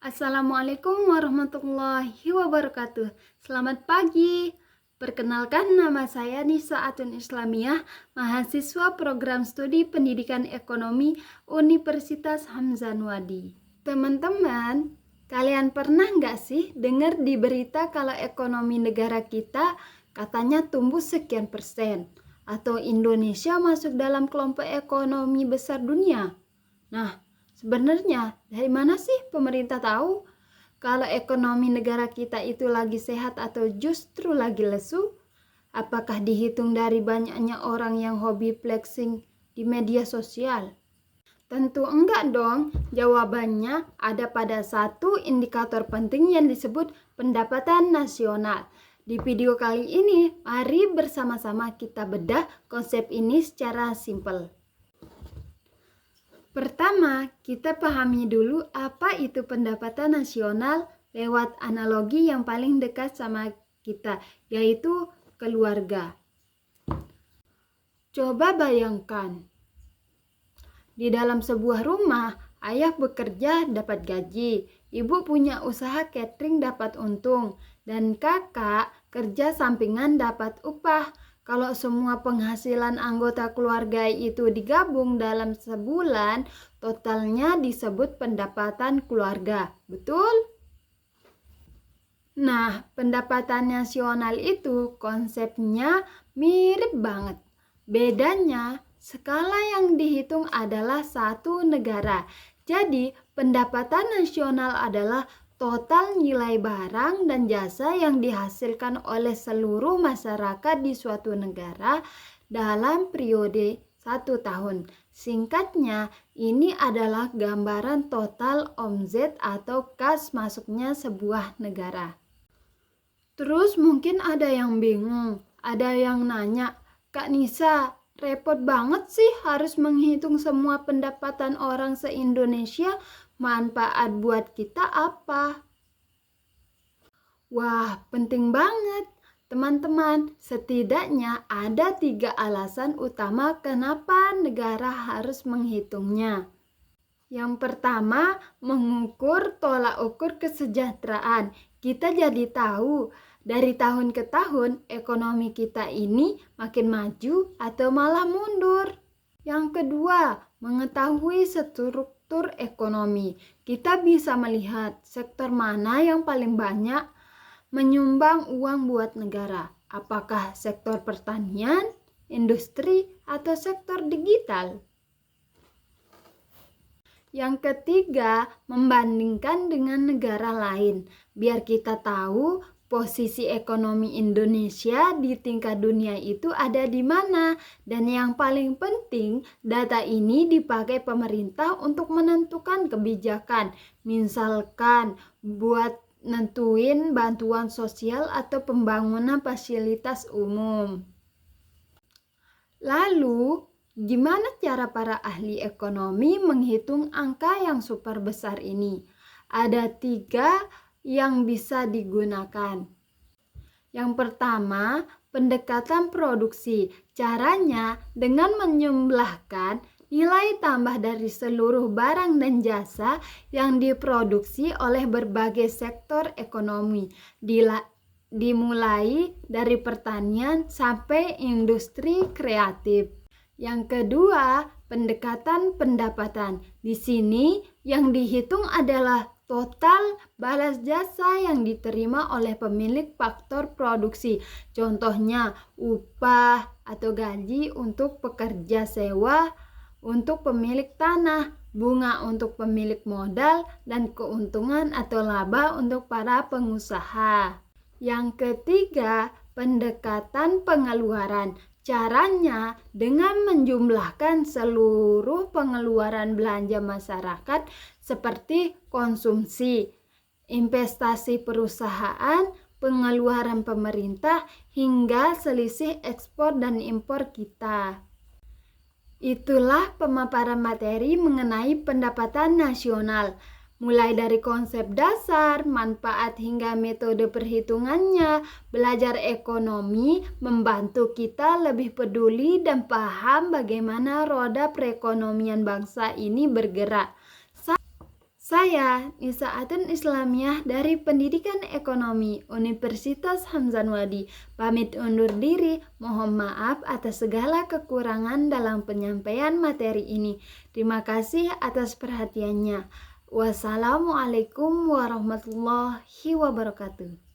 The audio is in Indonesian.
Assalamualaikum warahmatullahi wabarakatuh. Selamat pagi. Perkenalkan, nama saya Nisa Atun Islamiyah, mahasiswa program studi pendidikan ekonomi Universitas Hamzanwadi. Teman-teman, kalian pernah nggak sih dengar di berita kalau ekonomi negara kita katanya tumbuh sekian persen, atau Indonesia masuk dalam kelompok ekonomi besar dunia? Nah, sebenarnya dari mana sih pemerintah tahu kalau ekonomi negara kita itu lagi sehat atau justru lagi lesu? Apakah dihitung dari banyaknya orang yang hobi flexing di media sosial? Tentu enggak dong. Jawabannya ada pada satu indikator penting yang disebut pendapatan nasional. Di video kali ini, mari bersama-sama kita bedah konsep ini secara simpel. Pertama, kita pahami dulu apa itu pendapatan nasional lewat analogi yang paling dekat sama kita, yaitu keluarga. Coba bayangkan, di dalam sebuah rumah, ayah bekerja dapat gaji, ibu punya usaha catering dapat untung, dan kakak kerja sampingan dapat upah. Kalau semua penghasilan anggota keluarga itu digabung dalam sebulan, totalnya disebut pendapatan keluarga. Betul? Nah, pendapatan nasional itu konsepnya mirip banget. Bedanya, skala yang dihitung adalah satu negara. Jadi, pendapatan nasional adalah total nilai barang dan jasa yang dihasilkan oleh seluruh masyarakat di suatu negara dalam periode 1 tahun. Singkatnya, ini adalah gambaran total omzet atau kas masuknya sebuah negara. Terus mungkin ada yang bingung, ada yang nanya, Kak Nisa, repot banget sih harus menghitung semua pendapatan orang se-Indonesia. Manfaat buat kita apa? Wah, penting banget. Teman-teman, setidaknya ada 3 alasan utama kenapa negara harus menghitungnya. Yang pertama, mengukur tolak ukur kesejahteraan. Kita jadi tahu dari tahun ke tahun ekonomi kita ini makin maju atau malah mundur. Yang kedua, mengetahui struktur ekonomi. Kita bisa melihat sektor mana yang paling banyak menyumbang uang buat negara. Apakah sektor pertanian, industri, atau sektor digital? Yang ketiga, membandingkan dengan negara lain. Biar kita tahu posisi ekonomi Indonesia di tingkat dunia itu ada di mana. Dan yang paling penting, data ini dipakai pemerintah untuk menentukan kebijakan. Misalkan buat nentuin bantuan sosial atau pembangunan fasilitas umum. Lalu, gimana cara para ahli ekonomi menghitung angka yang super besar ini? Ada 3 yang bisa digunakan. Yang pertama, pendekatan produksi. Caranya dengan menjumlahkan nilai tambah dari seluruh barang dan jasa yang diproduksi oleh berbagai sektor ekonomi, dimulai dari pertanian sampai industri kreatif. Yang kedua, pendekatan pendapatan. Di sini yang dihitung adalah total balas jasa yang diterima oleh pemilik faktor produksi. Contohnya upah atau gaji untuk pekerja sewa, untuk pemilik tanah, bunga untuk pemilik modal, dan keuntungan atau laba untuk para pengusaha. Yang ketiga, pendekatan pengeluaran. Caranya dengan menjumlahkan seluruh pengeluaran belanja masyarakat seperti konsumsi, investasi perusahaan, pengeluaran pemerintah, hingga selisih ekspor dan impor kita. Itulah pemaparan materi mengenai pendapatan nasional. Mulai dari konsep dasar, manfaat hingga metode perhitungannya, belajar ekonomi membantu kita lebih peduli dan paham bagaimana roda perekonomian bangsa ini bergerak. Saya Nisa Atun Islamiyah dari Pendidikan Ekonomi Universitas Hamzanwadi pamit undur diri. Mohon maaf atas segala kekurangan dalam penyampaian materi ini. Terima kasih atas perhatiannya. Wassalamualaikum warahmatullahi wabarakatuh.